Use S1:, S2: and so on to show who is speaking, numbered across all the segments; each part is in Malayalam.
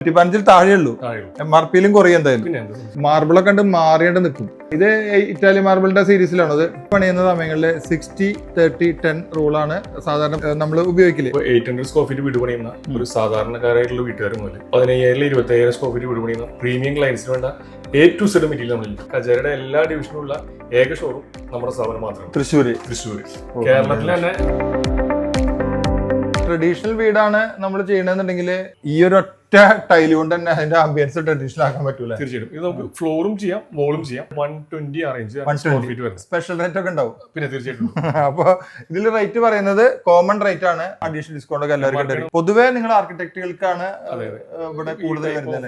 S1: 115 താഴെയുള്ളൂ. MRP കുറയും എന്തായാലും. മാർബിളൊക്കെ ഉണ്ട് മാറിയാണ്ട് നിൽക്കും. ഇത് ഇറ്റാലിയൻ മാർബിളിന്റെ സീരീസിലാണ്. അത് പണിയുന്ന സമയങ്ങളിൽ 60-30-10 റൂളാണ് സാധാരണ നമ്മൾ ഉപയോഗിക്കല്.
S2: 800 സ്ക്വയർ ഫീറ്റ് വീട് പണിയുന്ന ഒരു സാധാരണക്കാരായിട്ടുള്ള വീട്ടുകാർ മുതൽ 15,000-25,000 സ്ക്വയർ ഫീറ്റ് വീട് പണിയുന്ന പ്രീമിയം ക്ലയൻസിന് വേണ്ട A to Z മെറ്റീരിയൽ നമ്മളിൽ കജേരയുടെ എല്ലാ ഡിവിഷനുള്ള ഏക ഷോറൂം നമ്മുടെ സ്ഥാപനം മാത്രമാണ്.
S1: തൃശ്ശൂര്.
S2: കേരളത്തിൽ തന്നെ
S1: ട്രഡീഷണൽ വീടാണ് നമ്മൾ ചെയ്യണമെന്നുണ്ടെങ്കിൽ ഈ ഒരു ഒറ്റ ടൈല് കൊണ്ട് തന്നെ അതിന്റെ ആംബിയൻസ് ട്രഡീഷണൽ ആക്കാൻ പറ്റൂല.
S2: തീർച്ചയായിട്ടും ഇത് നമുക്ക് ഫ്ലോറും ചെയ്യാം വോളും ചെയ്യാം. 120 അറേഞ്ച്
S1: സ്പെഷ്യൽ റേറ്റ് ഒക്കെ ഉണ്ടാവും.
S2: പിന്നെ തീർച്ചയായിട്ടും
S1: അപ്പൊ ഇതിൽ റേറ്റ് പറയുന്നത് കോമൺ റേറ്റ് ആണ്. അഡീഷണൽ ഡിസ്കൗണ്ട് ഒക്കെ എല്ലാവർക്കും പൊതുവേ നിങ്ങൾ ആർക്കിടെക്റ്റുകൾക്കാണ് ഇവിടെ കൂടുതൽ വരുന്നത്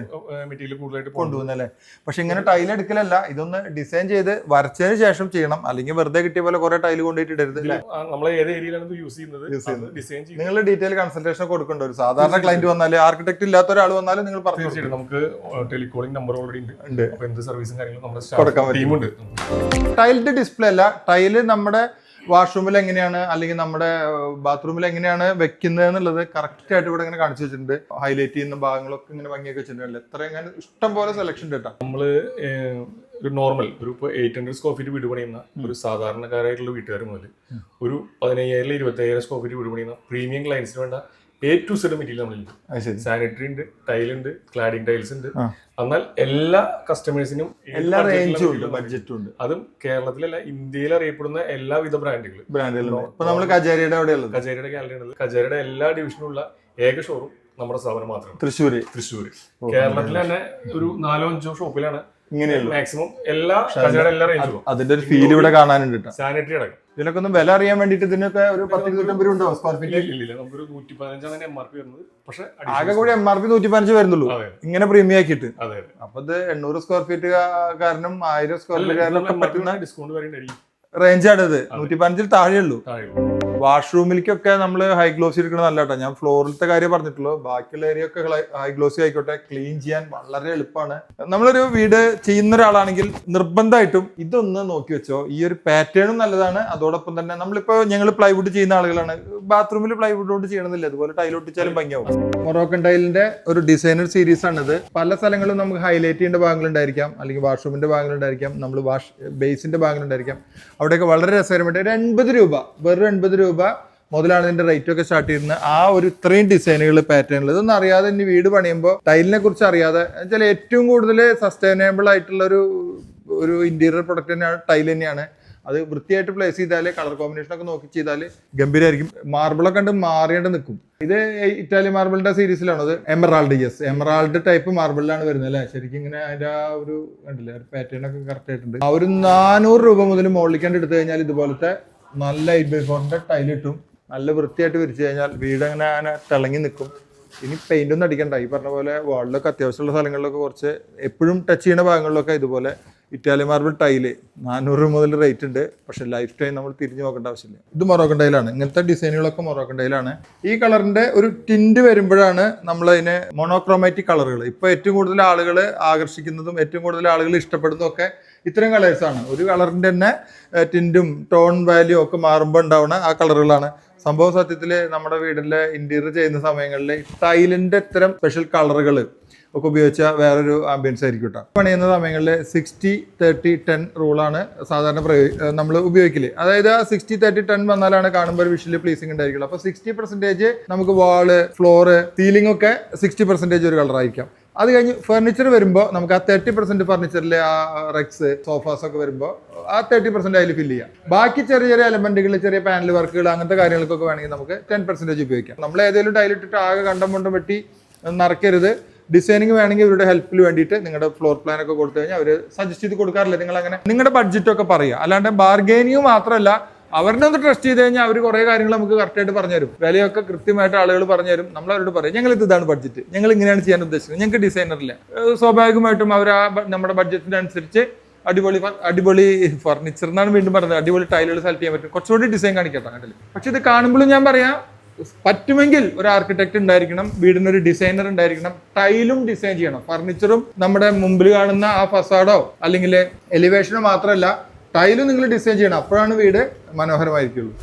S2: മെറ്റീരിയൽ കൂടുതലായിട്ട്
S1: കൊണ്ടുപോകുന്നല്ലേ. പക്ഷെ ഇങ്ങനെ ടൈൽ എടുക്കലല്ല, ഇതൊന്ന് ഡിസൈൻ ചെയ്ത് വരച്ചതിന് ശേഷം ചെയ്യണം. അല്ലെങ്കിൽ വെറുതെ കിട്ടിയ പോലെ കുറെ ടൈല് കൊണ്ടുപോയിട്ട് ഇടരുത്.
S2: നമ്മൾ ഏത് ഏരിയയിലാണ് യൂസ് ചെയ്യുന്നത് ഡിസൈൻ
S1: നിങ്ങൾ ഡീറ്റെയിൽ കൺസൾട്ടേഷൻ കൊടുക്കേണ്ട ഒരു സാധാരണ ക്ലയന്റ് വന്നാല് ആർക്കിടെക്ട് ഇല്ലാത്ത ഒരാൾ വന്നാലും നിങ്ങൾ
S2: പറഞ്ഞു. നമുക്ക് ടെലികോളിംഗ് നമ്പർ ഓൾറെഡി ഉണ്ട്. അപ്പൊ എന്ത് സർവീസും കാര്യങ്ങളും നമ്മുടെ ടീമുണ്ട്.
S1: ടൈലിന്റെ ഡിസ്പ്ലേ അല്ല, ടൈല് നമ്മുടെ വാഷ്റൂമിൽ എങ്ങനെയാണ് അല്ലെങ്കിൽ നമ്മുടെ ബാത്റൂമിൽ എങ്ങനെയാണ് വെക്കുന്നത് എന്നുള്ളത് കറക്റ്റ് ആയിട്ട് ഇവിടെ ഇങ്ങനെ കാണിച്ചു വെച്ചിട്ടുണ്ട്. ഹൈലൈറ്റ് ചെയ്യുന്ന ഭാഗങ്ങളൊക്കെ ഇങ്ങനെ ഭംഗിയൊക്കെ വെച്ചിട്ടുണ്ട്. എത്ര ഇങ്ങനെ ഇഷ്ടം പോലെ സെലക്ഷൻ ഉണ്ട് കേട്ടോ.
S2: നമ്മള് ഒരു നോർമൽ ഒരു 800 സ്ക്വയർ ഫീറ്റ് വീട് പണിയുന്ന ഒരു സാധാരണക്കാരായിട്ടുള്ള വീട്ടുകാർ മുതൽ ഒരു 15,000-25,000 സ്ക്വയർ ഫീറ്റ് വീട് പണിയുന്ന പ്രീമിയം ക്ലയൻസിന് വേണ്ട A to Z മെറ്റീരിയൽ നമ്മളിൽ സാനിറ്ററി ഉണ്ട്, ടൈലുണ്ട്, ക്ലാഡിംഗ് ടൈൽസ് ഉണ്ട്. എന്നാൽ എല്ലാ കസ്റ്റമേഴ്സിനും
S1: എല്ലാ റേഞ്ചും ഉണ്ട്, ബഡ്ജറ്റും ഉണ്ട്.
S2: അതും കേരളത്തിലല്ല ഇന്ത്യയിൽ അറിയപ്പെടുന്ന എല്ലാവിധ ബ്രാൻഡുകളും. കജേരയുടെ ഗാലറി ഉള്ളത്. കജേരയുടെ എല്ലാ ഡിവിഷനുള്ള ഏക ഷോറൂം നമ്മുടെ സ്ഥാപനം മാത്രമാണ്.
S1: തൃശ്ശൂര്.
S2: കേരളത്തിൽ തന്നെ ഒരു 4-5 ഷോപ്പിലാണ്
S1: ഇങ്ങനെയുള്ള
S2: മാക്സിമം എല്ലാ കജേരയുടെ റേഞ്ചും.
S1: അതിന്റെ ഒരു ഫീൽ ഇവിടെ കാണാനുണ്ട്.
S2: സാനിറ്ററി അടക്കം
S1: ഇതിനൊക്കെ ഒന്ന് വില അറിയാൻ വേണ്ടിട്ട് ഇതിനൊക്കെ ഒരു 10-20 ഉണ്ടോ സ്ക്വയർ ഫീറ്റ്?
S2: ഇല്ല, നമുക്കൊരു 115 MRP വരുന്നത്. പക്ഷെ
S1: ആകെ കൂടി MRP 115 വരുന്നുള്ളൂ ഇങ്ങനെ പ്രീമിയം ആക്കിയിട്ട്.
S2: അതെ.
S1: അപ്പൊ ഇത് 800 സ്ക്വയർ ഫീറ്റ് കാരണം 1000 സ്ക്വയർ ഫീറ്റ് കാരനൊക്കെ പറ്റുന്ന
S2: ഡിസ്കൗണ്ട് വരെയുണ്ടായിരിക്കും.
S1: റേഞ്ചാണ് ഇത്. 115 താഴെയുള്ളൂ. വാഷ്റൂമിലേക്കൊക്കെ നമ്മൾ ഹൈ ഗ്ലോസി എടുക്കുന്നത് നല്ല കേട്ടോ. ഞാൻ ഫ്ലോറിലത്തെ കാര്യം പറഞ്ഞിട്ടുള്ളൂ. ബാക്കിയുള്ള ഏരിയ ഒക്കെ ഹൈ ഗ്ലോസി ആയിക്കോട്ടെ, ക്ലീൻ ചെയ്യാൻ വളരെ എളുപ്പമാണ്. നമ്മളൊരു വീട് ചെയ്യുന്ന ഒരാളാണെങ്കിൽ നിർബന്ധമായിട്ടും ഇതൊന്ന് നോക്കി വെച്ചോ. ഈ ഒരു പാറ്റേണും നല്ലതാണ്. അതോടൊപ്പം തന്നെ നമ്മളിപ്പോ ഞങ്ങൾ പ്ലൈവുഡ് ചെയ്യുന്ന ആളുകളാണ്. ബാത്റൂമിൽ പ്ലൈവുഡ് കൊണ്ട് ചെയ്യണമെന്നില്ല, അതുപോലെ ടൈൽ ഒട്ടിച്ചാലും ഭംഗിയാവും. മൊറോക്കൻ ടൈലിന്റെ ഒരു ഡിസൈനർ സീരീസ് ആണിത്. പല സ്ഥലങ്ങളും നമുക്ക് ഹൈലൈറ്റ് ചെയ്യേണ്ട ഭാഗങ്ങളുണ്ടായിരിക്കാം, അല്ലെങ്കിൽ വാഷ്റൂമിന്റെ ഭാഗങ്ങളുണ്ടായിരിക്കാം, നമ്മൾ ബേസിന്റെ ഭാഗങ്ങളുണ്ടായിരിക്കാം. അവിടെയൊക്കെ വളരെ രസകരമായിട്ട് ഒരു 80 രൂപ, വെറും 80 രൂപ മുതലാണ് ഇതിന്റെ റേറ്റ് ഒക്കെ സ്റ്റാർട്ട് ചെയ്യുന്നത്. ആ ഒരു ഇത്രയും ഡിസൈനുകൾ, പാറ്റേണുകൾ ഇതൊന്നും അറിയാതെ ഇനി വീട് പണിയുമ്പോൾ ടൈലിനെ കുറിച്ച് അറിയാതെ വെച്ചാൽ ഏറ്റവും കൂടുതൽ സസ്റ്റൈനബിൾ ആയിട്ടുള്ള ഒരു ഇന്റീരിയർ പ്രൊഡക്റ്റ് തന്നെയാണ് ടൈൽ തന്നെയാണ്. അത് വൃത്തിയായിട്ട് പ്ലേസ് ചെയ്താൽ കളർ കോമ്പിനേഷൻ ഒക്കെ നോക്കി ചെയ്താൽ ഗംഭീരമായിരിക്കും. മാർബിളൊക്കെ ഉണ്ട് മാറിയാണ്ട് നിൽക്കും. ഇത് ഇറ്റാലിയൻ മാർബിളിന്റെ സീരീസിലാണോ? അത് എമറാൾഡ്. എമറാൾഡ് ടൈപ്പ് മാർബിളിലാണ് വരുന്നത് അല്ലേ. ശരിക്കും ഇങ്ങനെ അതിന്റെ ആ ഒരു കണ്ടില്ലേ പാറ്റേൺ ഒക്കെ കറക്റ്റ് ആയിട്ടുണ്ട്. ആ ഒരു 400 രൂപ മുതൽ മുകളിലേക്കാണ്ട് എടുത്തു കഴിഞ്ഞാൽ ഇതുപോലത്തെ നല്ല 8x4 ടൈൽ കിട്ടും. നല്ല വൃത്തിയായിട്ട് വിരിച്ചു കഴിഞ്ഞാൽ വീട് അങ്ങനെ തിളങ്ങി നിൽക്കും. ഇനി പെയിന്റ് ഒന്നും അടിക്കണ്ട. ഈ പറഞ്ഞ പോലെ വാളിലൊക്കെ അത്യാവശ്യമുള്ള സ്ഥലങ്ങളിലൊക്കെ കുറച്ച് എപ്പോഴും ടച്ച് ചെയ്യുന്ന ഭാഗങ്ങളിലൊക്കെ ഇതുപോലെ ഇറ്റാലിയൻ മാർബിൾ ടൈല് 400 രൂപ മുതൽ റേറ്റ് ഉണ്ട്. പക്ഷെ ലൈഫ് ടൈം നമ്മൾ തിരിഞ്ഞു നോക്കേണ്ട ആവശ്യമില്ല. ഇത് മൊറോക്കൻ ടൈലാണ്. ഇങ്ങനത്തെ ഡിസൈനുകളൊക്കെ മൊറോക്കൻ ടൈലാണ്. ഈ കളറിന്റെ ഒരു ടിന്റ് വരുമ്പോഴാണ് നമ്മൾ അതിന് മോണോക്രോമാറ്റിക് കളറുകൾ ഇപ്പോൾ ഏറ്റവും കൂടുതൽ ആളുകൾ ആകർഷിക്കുന്നതും ഏറ്റവും കൂടുതൽ ആളുകൾ ഇഷ്ടപ്പെടുന്നതും ഒക്കെ ഇത്തരം കളേഴ്സാണ്. ഒരു കളറിന്റെ തന്നെ ടിൻറ്റും ടോൺ വാല്യൂ ഒക്കെ മാറുമ്പോൾ ഉണ്ടാവുന്ന ആ കളറുകളാണ്. സംഭവ സത്യത്തിൽ നമ്മുടെ വീടിന്റെ ഇന്റീരിയർ ചെയ്യുന്ന സമയങ്ങളിൽ ടൈലിന്റെ ഇത്തരം സ്പെഷ്യൽ കളറുകൾ ഒക്കെ ഉപയോഗിച്ചാൽ വേറൊരു ആംബിയൻസ് ആയിരിക്കും കേട്ടോ. പണിയുന്ന സമയങ്ങളിൽ 60-30-10 റൂളാണ് സാധാരണ നമ്മൾ ഉപയോഗിക്കല്. അതായത് ആ 60-30-10 വന്നാലാണ് കാണുമ്പോൾ ഒരു വിഷ്വലി പ്ലീസിംഗ് ഉണ്ടായിരിക്കുള്ളൂ. അപ്പോൾ 60% നമുക്ക് വാള്, ഫ്ലോറ്, സീലിംഗ് ഒക്കെ 60% ഒരു കളറായിരിക്കാം. അത് കഴിഞ്ഞ് ഫർണിച്ചർ വരുമ്പോൾ നമുക്ക് ആ 30% ഫർണിച്ചറിലെ ആ റെക്സ്, സോഫാസ് ഒക്കെ വരുമ്പോൾ ആ 30% അതിൽ ഫില്ല് ചെയ്യാം. ബാക്കി ചെറിയ ചെറിയ എലമെന്റുകൾ, ചെറിയ പാനൽ വർക്കുകൾ, അങ്ങനത്തെ കാര്യങ്ങൾക്കൊക്കെ വേണമെങ്കിൽ നമുക്ക് 10% ഉപയോഗിക്കാം. നമ്മൾ ഏതെങ്കിലും ടൈലിട്ടിട്ട് ആകെ കണ്ടം കൊണ്ടും വെട്ടി നിറയ്ക്കരുത്. ഡിസൈനിങ് വേണമെങ്കിൽ ഇവരുടെ ഹെൽപ്പിൽ വേണ്ടിയിട്ട് നിങ്ങളുടെ ഫ്ലോർ പ്ലാൻ ഒക്കെ കൊടുത്തു കഴിഞ്ഞാൽ അവർ സജസ്റ്റ് ചെയ്ത് കൊടുക്കാറില്ല. നിങ്ങൾ അങ്ങനെ നിങ്ങളുടെ ബഡ്ജറ്റൊക്കെ പറയുക. അല്ലാണ്ട് ബാർഗെയിനിങ് മാത്രമല്ല, അവരുടെ ഒന്ന് ട്രസ്റ്റ് ചെയ്ത് കഴിഞ്ഞാൽ അവർ കുറേ കാര്യങ്ങൾ നമുക്ക് കറക്റ്റായിട്ട് പറഞ്ഞുതരും. വിലയൊക്കെ കൃത്യമായിട്ട് ആളുകൾ പറഞ്ഞുതരും. നമ്മൾ അവരോട് പറയും ഞങ്ങൾ ഇതാണ് ബഡ്ജറ്റ്, ഞങ്ങൾ ഇങ്ങനെയാണ് ചെയ്യാൻ ഉദ്ദേശിക്കുന്നത്, ഞങ്ങൾക്ക് ഡിസൈനറില്ല. സ്വാഭാവികമായിട്ടും അവർ ആ നമ്മുടെ ബഡ്ജറ്റിന് അനുസരിച്ച് അടിപൊളി ഫർണിച്ചർ എന്നാണ് വീണ്ടും പറയുന്നത്, അടിപൊളി ടൈലുകൾ സെലക്ട് ചെയ്യാൻ പറ്റും. കുറച്ചുകൂടി ഡിസൈൻ കാണിക്കട്ടെ കണ്ടില്ല. പക്ഷെ ഇത് കാണുമ്പോഴും ഞാൻ പറയാം, പറ്റുമെങ്കിൽ ഒരു ആർക്കിടെക്ട് ഉണ്ടായിരിക്കണം, വീടിനൊരു ഡിസൈനർ ഉണ്ടായിരിക്കണം, ടൈലും ഡിസൈൻ ചെയ്യണം. ഫർണിച്ചറും നമ്മുടെ മുമ്പിൽ കാണുന്ന ആ ഫസാഡോ അല്ലെങ്കിൽ എലിവേഷനോ മാത്രമല്ല, ടൈലും നിങ്ങൾ ഡിസൈൻ ചെയ്യണം. അപ്പോഴാണ് വീട് മനോഹരമായിരിക്കുള്ളൂ.